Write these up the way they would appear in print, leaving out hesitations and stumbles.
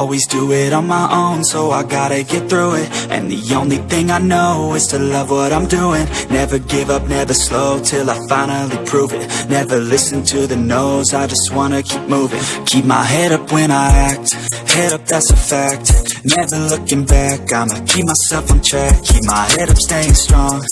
Always do it on my own, so I gotta get through it. And the only thing I know is to love what I'm doing. Never give up, never slow, till I finally prove it. Never listen to the no's, I just wanna keep moving. Keep my head up when I act, head up, that's a fact. Never looking back, I'ma keep myself on track. Keep my head up, staying strong,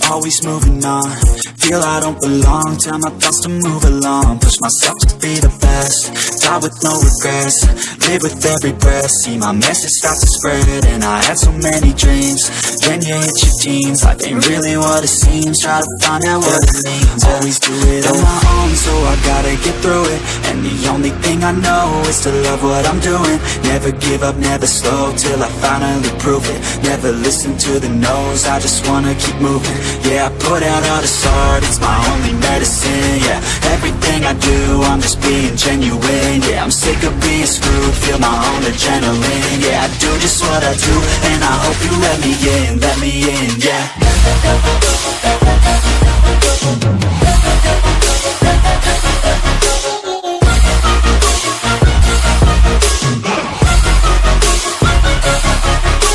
always moving on. Feel I don't belong, tell my thoughts to move along. Push myself to be the best, die with no regrets. Live with every breath, see my message start to spread. And I had so many dreams, then you hit your teens. Life ain't really what it seems, try to find out what it means. Always do it on my own, so I gotta get through it. And the only thing I know is to love what I'm doing. Never give up, never slow, till I finally prove it. Never listen to the no's, I just wanna keep moving. Yeah, I put out all this art, it's my only medicine. Yeah, everything I do, I'm just being genuine. Yeah, I'm sick of being screwed, feel my own adrenaline. Yeah, I do just what I do, and I hope you let me in, yeah.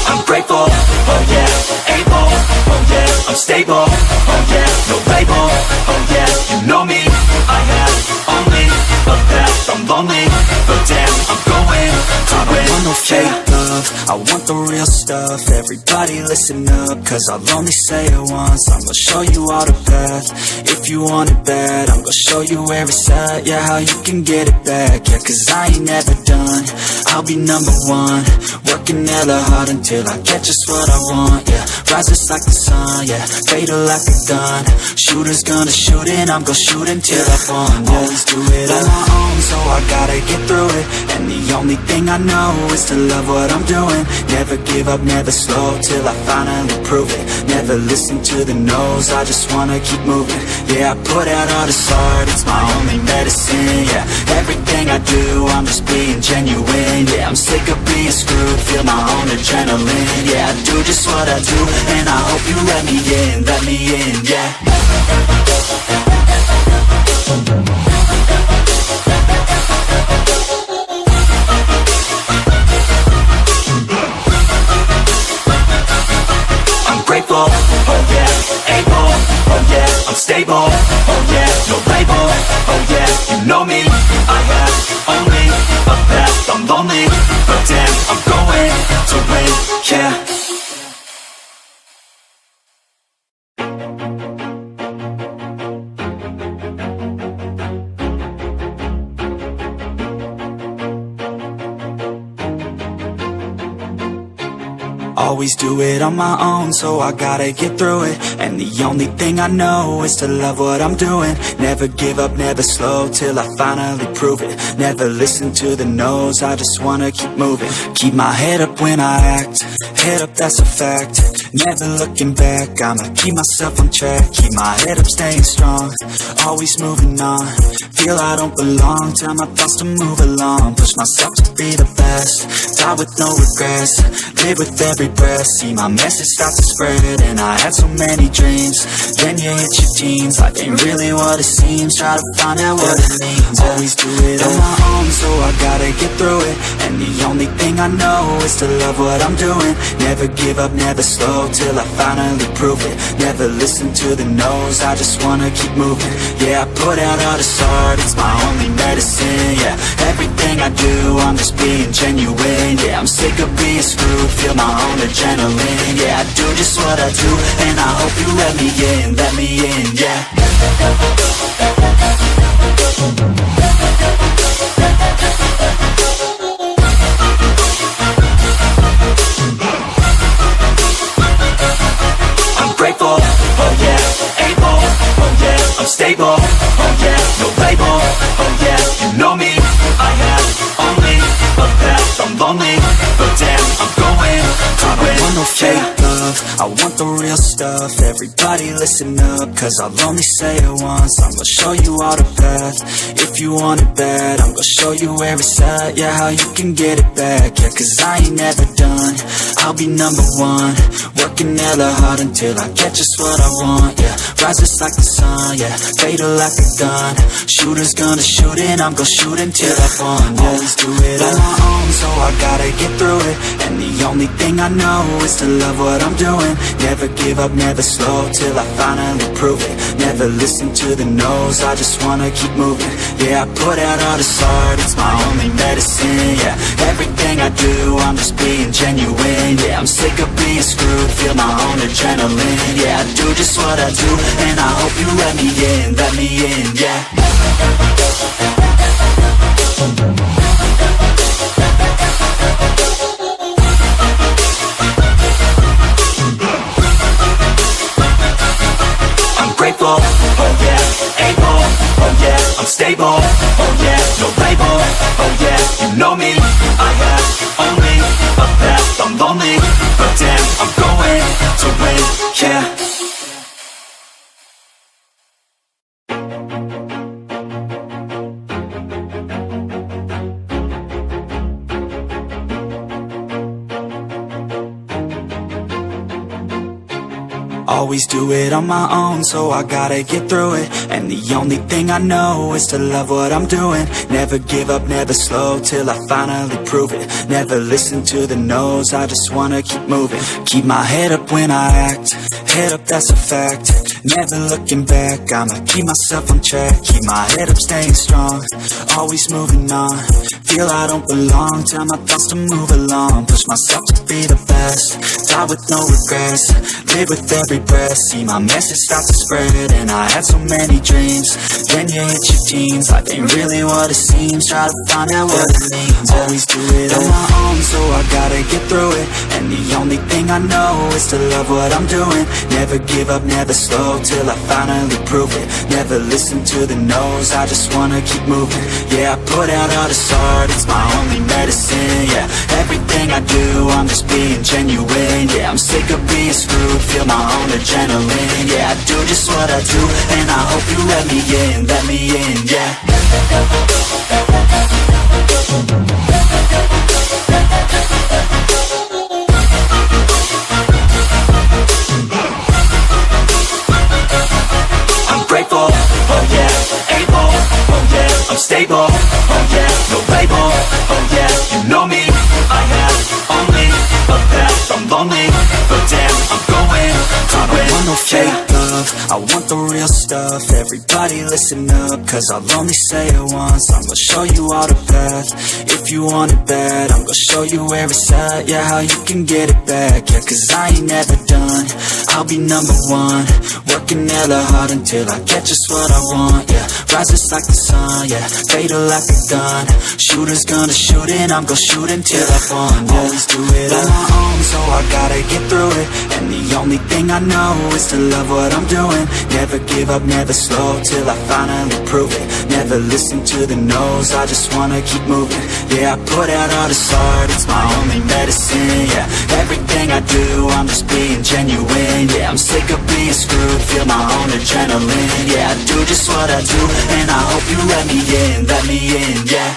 I'm grateful, oh yeah, able, oh yeah, I'm stable, oh yeah, no label, oh yeah, you know me, I have only a path, I'm lonely, but damn, I'm going to win. I don't want no fake love, I want the real stuff. Everybody listen up, cause I'll only say it once. I'm gonna show you all the path, if you want it bad. I'm gonna show you where it's at, yeah, how you can get it back. Yeah, cause I ain't never done, I'll be number one. Working hella hard until I get just what I want, yeah. Rises like the sun, yeah, fatal like a gun. Shooter's gonna shoot and I'm gonna shoot until I fall, yeah. Always do it on my own, so I gotta get through it. And the only thing I know is to love what I'm doing. Never give up, never slow, till I finally prove it. Never listen to the no's, I just wanna keep moving. Yeah, I put out all this art, it's my only medicine. Yeah, everything I do, I'm just being genuine. Yeah, I'm sick of being screwed, feel my own adrenaline. Yeah, I do just what I do, and I hope you let me in, yeah. I'm grateful, oh yeah, able, oh yeah, I'm stable, oh yeah, no label, oh yeah, you know me, I have only a path, I'm lonely, but damn, I'm going to win, yeah. Always do it on my own, so I gotta get through it. And the only thing I know is to love what I'm doing. Never give up, never slow, till I finally prove it. Never listen to the no's, I just wanna keep moving. Keep my head up when I act, head up, that's a fact. Never looking back, I'ma keep myself on track. Keep my head up, staying strong, always moving on. Feel I don't belong, tell my thoughts to move along. Push myself to be the best, die with no regrets. Live with every breath, see my message start to spread. And I had so many dreams, then you hit your teens. Life ain't really what it seems, try to find out what it means. Always do it on my own, so I gotta get through it. And the only thing I know is to love what I'm doing. Never give up, never slow, till I finally prove it. Never listen to the no's, I just wanna keep moving. Yeah, I put out all this art, it's my only medicine. Yeah, everything I do, I'm just being genuine. Yeah, I'm sick of being screwed, feel my own adrenaline. Yeah, I do just what I do, and I hope you let me in, yeah. I'm grateful, oh yeah, able, oh yeah, I'm stable, oh yeah, no label, oh yeah, you know me, I have only a path, I'm lonely, but damn, I'm going to win. I want no fake love, I want the real stuff. Everybody listen up, cause I'll only say it once. I'm gonna show you all the path, if you want it bad. I'm gonna show you where it's at, yeah, how you can get it back. Yeah, cause I ain't never done, I'll be number one. Working hella hard until I get just what I want, yeah. Rises like the sun, yeah. Fatal like a gun. Shooters gonna shoot and I'm gonna shoot until I fall, yeah. Always do it on my own, so I gotta get through it. And the only thing I know is to love what I'm doing. Never give up, never slow, till I finally prove it. Never listen to the no's, I just wanna keep moving. Yeah, I put out all this art, it's my only medicine, yeah. Everything I do, I'm just being genuine, yeah. I'm sick of being screwed, feel my own adrenaline, yeah. I do just what I do, and I hope you let me in, yeah. I'm grateful, oh yeah, able, oh yeah, I'm stable, oh yeah, no label, oh yeah, you know me, I have only a path, I'm lonely, but damn, I'm going to win, yeah. Always do it on my own, so I gotta get through it. And the only thing I know is to love what I'm doing. Never give up, never slow, till I finally prove it. Never listen to the no's, I just wanna keep moving. Keep my head up when I act, head up, that's a fact. Never looking back, I'ma keep myself on track. Keep my head up, staying strong, always moving on. Feel I don't belong, tell my thoughts to move along. Push myself to be the best, die with no regrets. Live with every breath, see my message start to spread. And I had so many dreams, then you hit your teens. Life ain't really what it seems, try to find out what it means. Always do it on my own, so I gotta get through it. And the only thing I know is to love what I'm doing. Never give up, never slow, till I finally prove it. Never listen to the no's, I just wanna keep moving. Yeah, I put out all this art, it's my only medicine, yeah. Everything I do, I'm just being genuine, yeah. I'm sick of being screwed, feel my own adrenaline, yeah. I do just what I do, and I hope you let me in, yeah. I'm grateful, oh yeah, able, oh yeah, I'm stable, oh yeah, no label, oh yeah, you know me, I have only a path, I'm lonely, but damn, I'm going to win. I want no fake love, I want the real stuff. Everybody listen up, cause I'll only say it once. I'm gonna show you all the path, if you want it bad. I'm gonna show you where it's at, yeah, how you can get it back. Yeah, cause I ain't never done, I'll be number one. Working hella hard until I get just what I want, yeah. Rises like the sun, yeah, fatal like a gun. Shooters gonna shoot and I'm gonna shoot until I fall, yeah. Always do it on my own, so I gotta get through it. And the only thing I know is to love what I'm doing. Never give up, never slow, till I finally prove it. Never listen to the no's, I just wanna keep moving. Yeah, I put out all this art, it's my only medicine, yeah. Everything I do, I'm just being genuine, yeah. I'm sick of being screwed, feel my own adrenaline, yeah. I do just what I do, and I hope you let me in, yeah.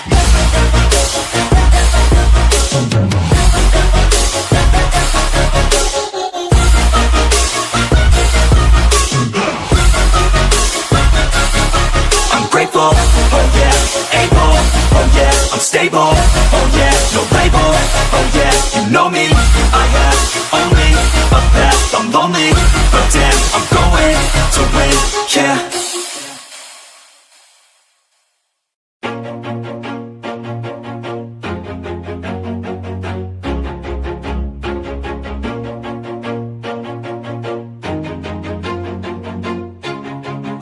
I'm grateful, oh yeah, able, oh yeah, I'm stable, oh yeah, no label, oh yeah, you know me, I have only a path, I'm lonely, but damn, I'm going to win, yeah.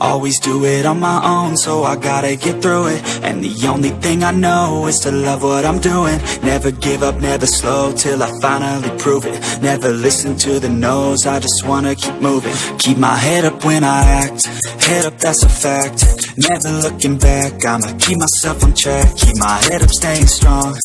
Always do it on my own, so I gotta get through it. And the only thing I know is to love what I'm doing. Never give up, never slow, till I finally prove it. Never listen to the no's, I just wanna keep moving. Keep my head up when I act, head up, that's a fact. Never looking back, I'ma keep myself on track. Keep my head up, staying strong,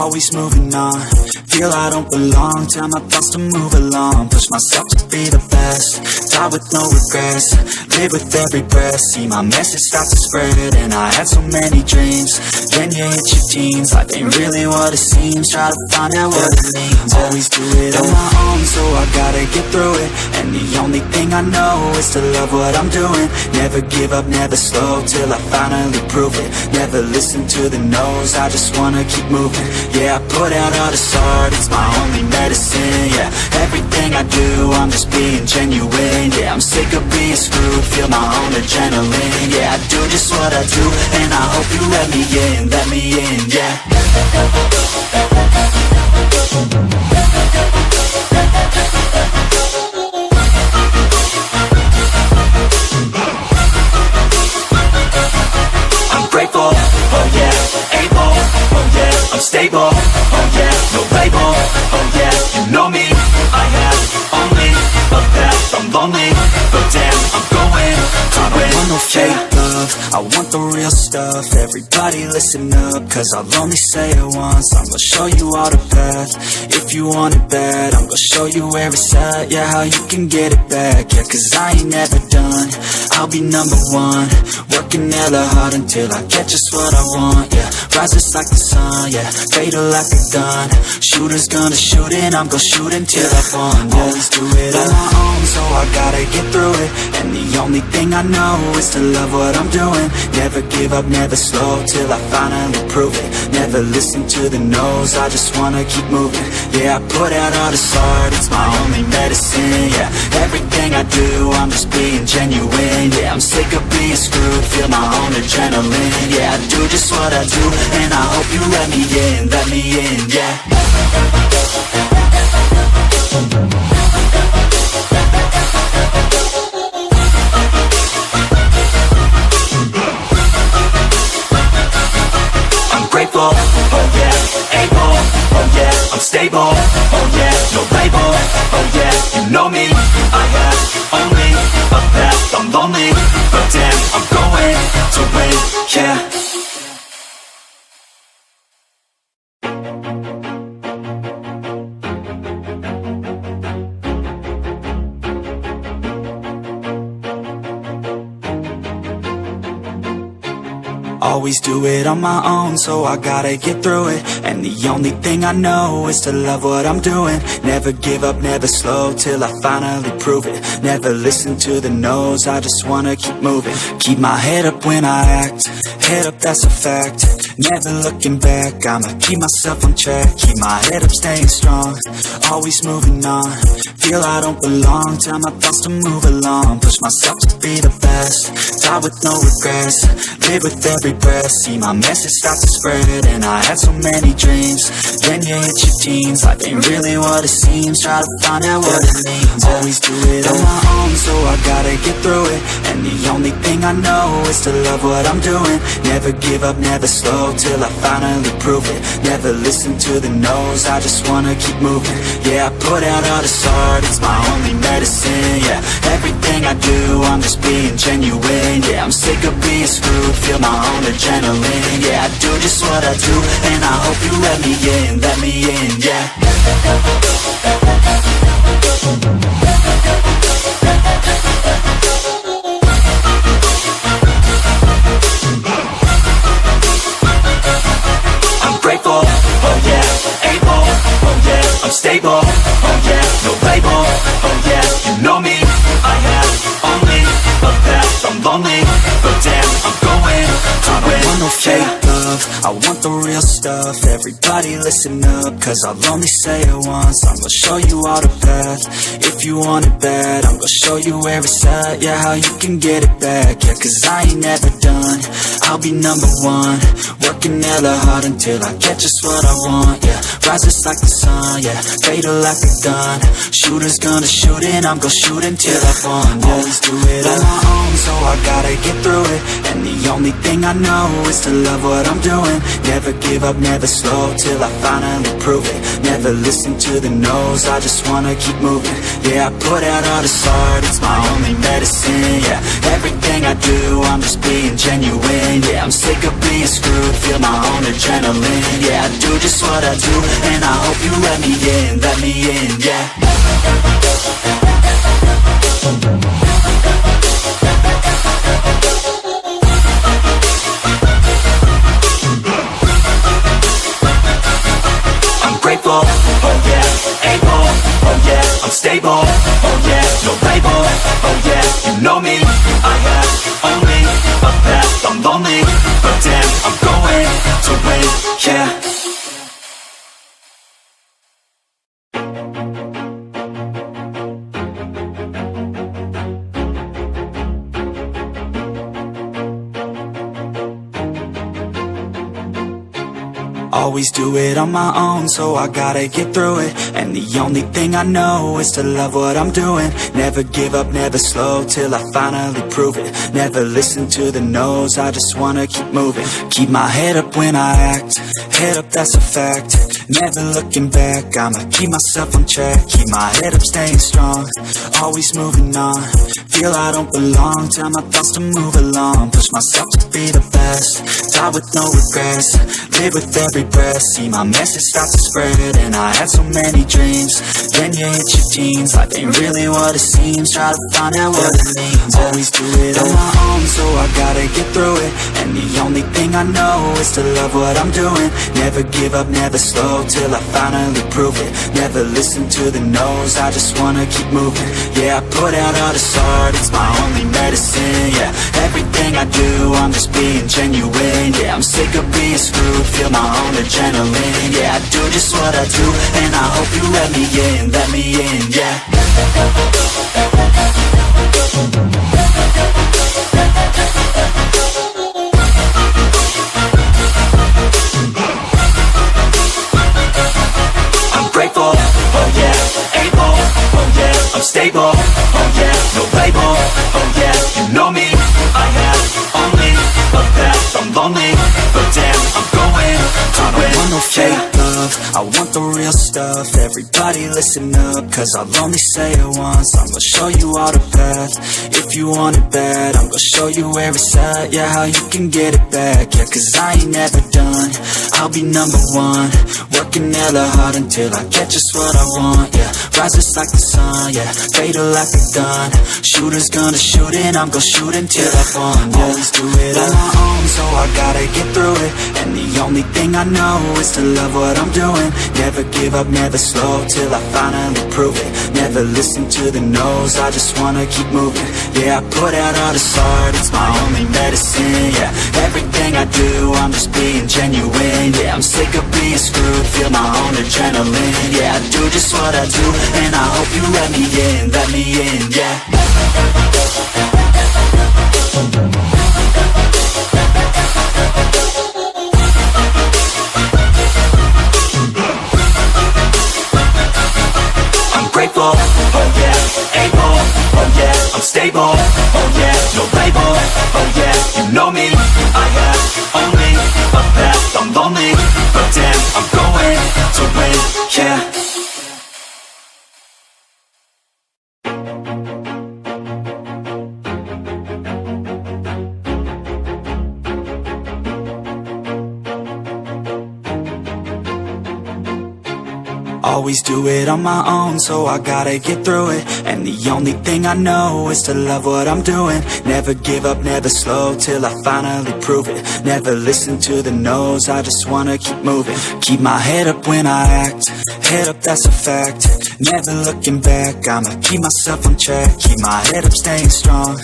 always moving on. Feel I don't belong, tell my thoughts to move along. Push myself to be the best, die with no regrets. Live with every breath, see my message start to spread. And I had so many dreams, then you hit your teens. Life ain't really what it seems, try to find out what it means. Always do it on my own, so I gotta through it, and the only thing I know is to love what I'm doing. Never give up, never slow, till I finally prove it. Never listen to the no's, I just wanna keep moving. Yeah, I put out all this art, it's my only medicine. Yeah, everything I do, I'm just being genuine. Yeah, I'm sick of being screwed, feel my own adrenaline. Yeah, I do just what I do, and I hope you let me in, yeah. I'm grateful, oh yeah, able, oh yeah, I'm stable, oh yeah, no label, oh yeah, you know me, I have only a path, I'm lonely, but damn, I'm going to win. I want no fake love, I want the real stuff. Everybody listen up, cause I'll only say it once. I'm gonna show you all the path, if you want it bad. I'm gonna show you where it's at, yeah, how you can get it back. Yeah, cause I ain't never done, I'll be number one. Working hella hard until I get just what I want, yeah. Rises like the sun, yeah, fatal like a gun. Shooter's gonna shoot and I'm gonna shoot until I won, yeah. Always do it on my own, so I gotta get through it. And the only thing I know is to love what I'm doing. Never give up, never slow, till I finally prove it. Never listen to the no's, I just wanna keep moving. Yeah, I put out all this art, it's my only medicine. Yeah, everything I do, I'm just being genuine. Yeah, I'm sick of being screwed, feel my own adrenaline. Yeah, I do just what I do, and I hope you let me in, yeah. I'm grateful, oh yeah, able, oh yeah, I'm stable, oh yeah, no label, oh yeah, you know me, I have only a path, I'm lonely, but damn, I'm going to win, yeah. Always do it on my own, so I gotta get through it. And the only thing I know is to love what I'm doing. Never give up, never slow, till I finally prove it. Never listen to the no's, I just wanna keep moving. Keep my head up when I act, head up, that's a fact. Never looking back, I'ma keep myself on track. Keep my head up, staying strong, always moving on. Feel I don't belong, tell my thoughts to move along. Push myself to be the best, die with no regrets. Live with every breath, see my message start to spread. And I had so many dreams, then you hit your teens. Life ain't really what it seems, try to find out what it means. Always do it on my own, so I gotta get through it. And the only thing I know is to love what I'm doing. Never give up, never slow, till I finally prove it. Never listen to the no's, I just wanna keep moving. Yeah, I put out all this art, it's my only medicine. Yeah, everything I do, I'm just being genuine. Yeah, I'm sick of being screwed, feel my own adrenaline. Yeah, I do just what I do, and I hope you let me in, yeah. I'm grateful, oh yeah, able, oh yeah, I'm stable, oh yeah, no label, oh yeah, you know me, I have only a path, I'm lonely, but damn, I'm going to win. I want no fake love, I want the real stuff. Everybody listen up, cause I'll only say it once. I'm gonna show you all the path, if you want it bad. I'm gonna show you where it's at, yeah, how you can get it back. Yeah, cause I ain't never done, I'll be number one. Working hella hard until I get just what I want, yeah. Rises like the sun, yeah, fatal like a gun. Shooter's gonna shoot and I'm gonna shoot until I won, yeah. Always do it on my own, so I gotta get through it. And the only thing I know is to love what I'm doing. Never give up, never slow, till I finally prove it. Never listen to the no's, I just wanna keep moving. Yeah, I put out all this art, it's my only medicine. Yeah, everything I do, I'm just being genuine. Yeah, I'm sick of being screwed, feel my own adrenaline. Yeah, I do just what I do, and I hope you let me in, yeah. I'm grateful, oh yeah, able, oh yeah, I'm stable, oh yeah, no label, oh yeah, you know me. I have only a path, I'm lonely, but damn, I'm going to win, yeah. Always do it on my own, so I gotta get through it. And the only thing I know is to love what I'm doing. Never give up, never slow, till I finally prove it. Never listen to the no's, I just wanna keep moving. Keep my head up when I act, head up, that's a fact. Never looking back, I'ma keep myself on track. Keep my head up, staying strong, always moving on. Feel I don't belong, tell my thoughts to move along. Push myself to be the best, die with no regrets. Live with every breath, see my message start to spread. And I had so many dreams, then you hit your teens. Life ain't really what it seems, try to find out what it means. Always do it on my own, so I gotta get through it. And the only thing I know is to love what I'm doing. Never give up, never slow, till I finally prove it. Never listen to the no's, I just wanna keep moving. Yeah, I put out all this art, it's my only medicine. Yeah, everything I do, I'm just being genuine. Yeah, I'm sick of being screwed, feel my own adrenaline. Yeah, I do just what I do, and I hope you let me in, yeah. I'm grateful, oh yeah, able, oh yeah, I'm stable, oh yeah, no label, oh yeah, you know me. I have only a path, I'm lonely, but damn, I'm going to win. I don't want no fake love, I want the real stuff. Everybody listen up, cause I'll only say it once. I'm gonna show you all the path, if you want it bad. I'm gonna show you where it's at, yeah, how you can get it back. Yeah, cause I ain't never done, I'll be number one. Working hella hard until I get just what I want, yeah. Rises like the sun, yeah, fatal like a gun. Shooter's gonna shoot and I'm gonna shoot until I won, yeah. Always do it on my own, so I gotta get through it. And the only thing I know is to love what I'm doing. Never give up, never slow, till I finally prove it. Never listen to the no's, I just wanna keep moving. Yeah, I put out all this art, it's my only medicine. Yeah, everything I do, I'm just being genuine. Yeah, I'm sick of being screwed, feel my own adrenaline. Yeah, I do just what I do, and I hope you let me in, yeah. Grateful, oh yeah, able, oh yeah, I'm stable, oh yeah, no label, oh yeah, you know me. I have only a path, I'm lonely, but damn, I'm going to win, yeah. Always do it on my own, so I gotta get through it. And the only thing I know is to love what I'm doing. Never give up, never slow, till I finally prove it. Never listen to the no's, I just wanna keep moving. Keep my head up when I act, head up, that's a fact. Never looking back, I'ma keep myself on track. Keep my head up, staying strong,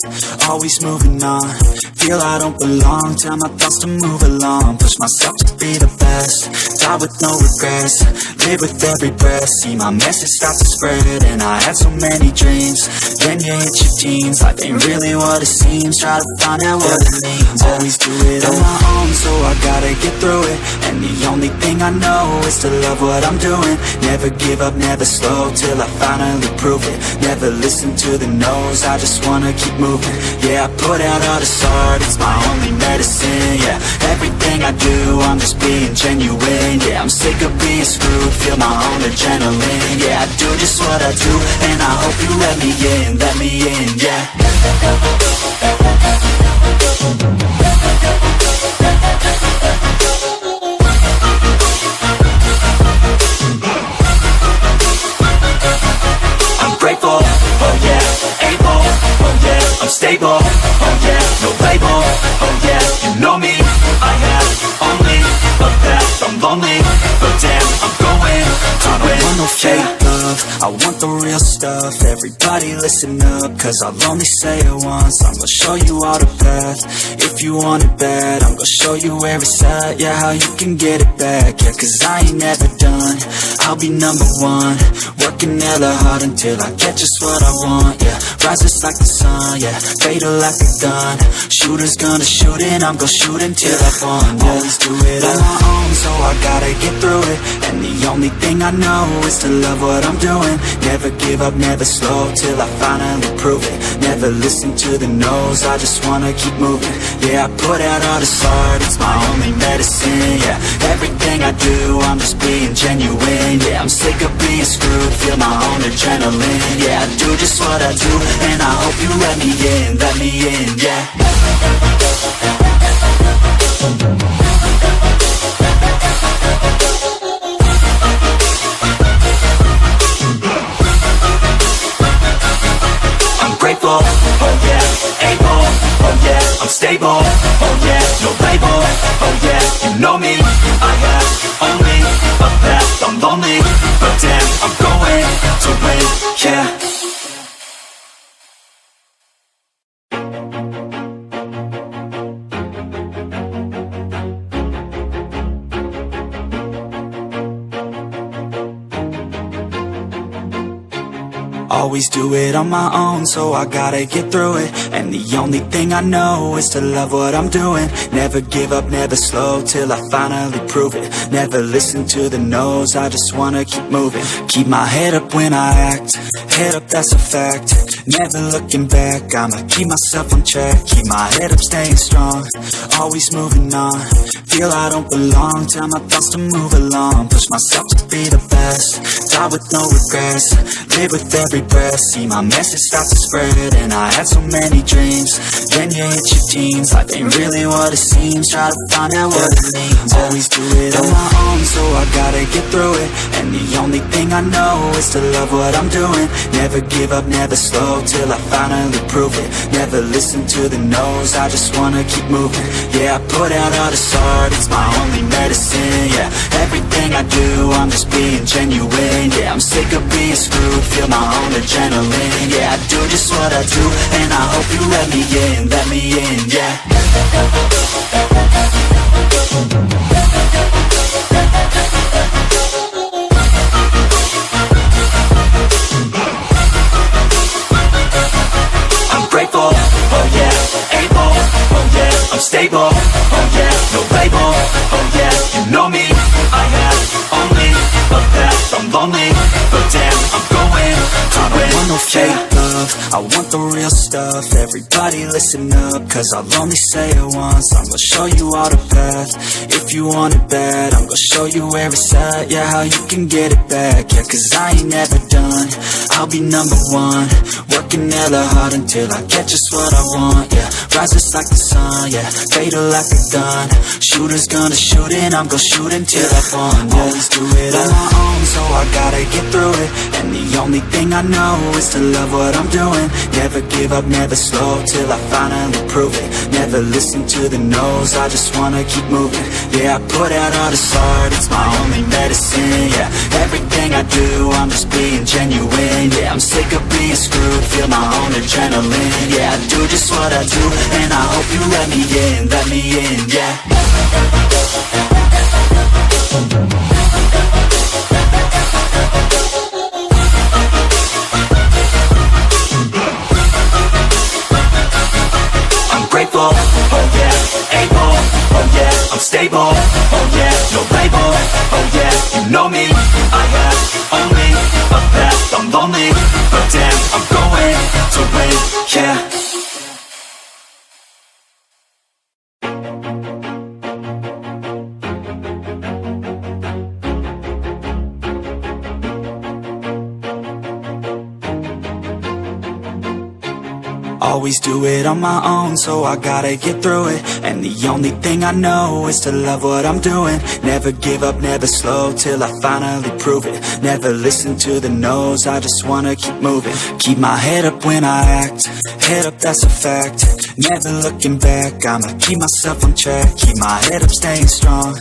always moving on. Feel I don't belong, tell my thoughts to move along. Push myself to be the best, die with no regrets. Live with every breath, see my message start to spread. And I had so many dreams, then you hit your teens. Life ain't really what it seems, try to find out what it means. Always do it on my own, so I gotta get through it. And the only thing I know is to love what I'm doing. Never give up, never slow, till I finally prove it. Never listen to the no's, I just wanna keep moving. Yeah, I put out all this art, it's my only medicine. Yeah, everything I do, I'm just being genuine. Yeah, I'm sick of being screwed, feel my own adrenaline. Yeah, I do just what I do, and I hope you let me in, yeah. I'm grateful, oh yeah, able, oh yeah, I'm stable, oh yeah, no label, oh yeah, you know me. I have only a path, I'm lonely, but damn, I'm going to win. I don't want no fake love, love, I want the real stuff. Everybody listen up, cause I'll only say it once. I'm gonna show you all the path. If you want it bad, I'm gonna show you where it's at. Yeah, how you can get it back. Yeah, cause I ain't never done. I'll be number one, working hella hard until I get just what I want. Yeah, rises like the sun, yeah, fatal like a gun. Shooter's gonna shoot and I'm gonna shoot until I won. Yeah, always do it on my own, so I gotta get through it. And the only thing I know is to love what I'm doing. Never give up, never slow, till I finally prove it. Never listen to the no's, I just wanna keep moving. Yeah, I put out all this art, it's my only medicine. Yeah, everything I do, I'm just being genuine. Yeah, I'm sick of being screwed, feel my own adrenaline. Yeah, I do just what I do, and I hope you let me in, yeah. Grateful, oh yeah, able, oh yeah, I'm stable, oh yeah, no label, oh yeah, you know me, I have only a path, I'm lonely, but damn, I'm going to win, yeah. Always do it on my own, so I gotta get through it. And the only thing I know is to love what I'm doing. Never give up, never slow, till I finally prove it. Never listen to the no's, I just wanna keep moving. Keep my head up when I act, head up, that's a fact. Never looking back, I'ma keep myself on track. Keep my head up, staying strong, always moving on. Feel I don't belong, tell my thoughts to move along. Push myself to be the best, die with no regrets. Live with every breath, see my message start to spread. And I had so many dreams, then you hit your teens. Life ain't really what it seems, try to find out what it means. Always do it on my own, so I gotta get through it. And the only thing I know is to love what I'm doing. Never give up, never slow, till I finally prove it. Never listen to the no's, I just wanna keep moving. Yeah, I put out all this art, it's my only medicine. Yeah, everything I do, I'm just being genuine. Yeah, I'm sick of being screwed, feel my own adrenaline. Yeah, I do just what I do, and I hope you let me in, yeah. I'm grateful, oh yeah, able, oh yeah, I'm stable, oh yeah, no label, oh yeah, you know me, I have only a path, I'm lonely, but damn, I'm going to win. I don't want no fake love, I want the real stuff. Everybody listen up, cause I'll only say it once. I'm gonna show you all the path. If you want it bad, I'm gonna show you where it's at. Yeah, how you can get it back. Yeah, cause I ain't never done. I'll be number one, working hella hard until I get just what I want. Yeah, rises like the sun, yeah, fatal like a gun. Shooter's gonna shoot and I'm gonna shoot until I won. Yeah, always do it on my own, so I gotta get through it. And the only thing I know is to love what I'm doing. Never give up, never slow, till I finally prove it. Never listen to the no's, I just wanna keep moving. Yeah, I put out all this art, it's my only medicine. Yeah, everything I do, I'm just being genuine. Yeah, I'm sick of being screwed, feel my own adrenaline. Yeah, I do just what I do, and I hope you let me in, yeah. Grateful, oh yeah, able, oh yeah, I'm stable, oh yeah, no label, oh yeah, you know me, I have only a path, I'm lonely, but damn, I'm going to win, yeah. Always do it on my own, so I gotta get through it. And the only thing I know is to love what I'm doing. Never give up, never slow, till I finally prove it. Never listen to the no's, I just wanna keep moving. Keep my head up when I act, head up, that's a fact. Never looking back, I'ma keep myself on track. Keep my head up, staying strong,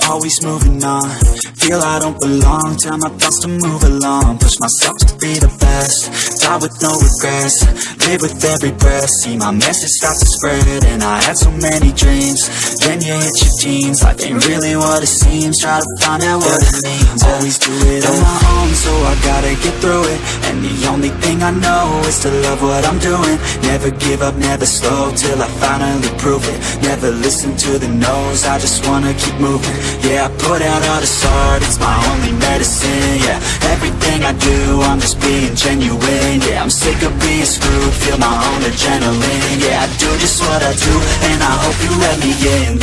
always moving on. Feel I don't belong, tell my thoughts to move along. Push myself to be the best, die with no regrets. Live with every breath, see my message start to spread. And I had so many dreams, then you hit your teens. Life ain't really what it seems, try to find out what it means. Always do it on my own, so I gotta get through it. And the only thing I know is to love what I'm doing. Never give up, never slow, till I finally prove it. Never listen to the no's, I just wanna keep moving. Yeah, I put out all this art, it's my only medicine. Yeah, everything I do, I'm just being genuine. Yeah, I'm sick of being screwed, feel my own adrenaline. Yeah, I do just what I do, and I hope you let me in,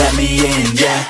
yeah.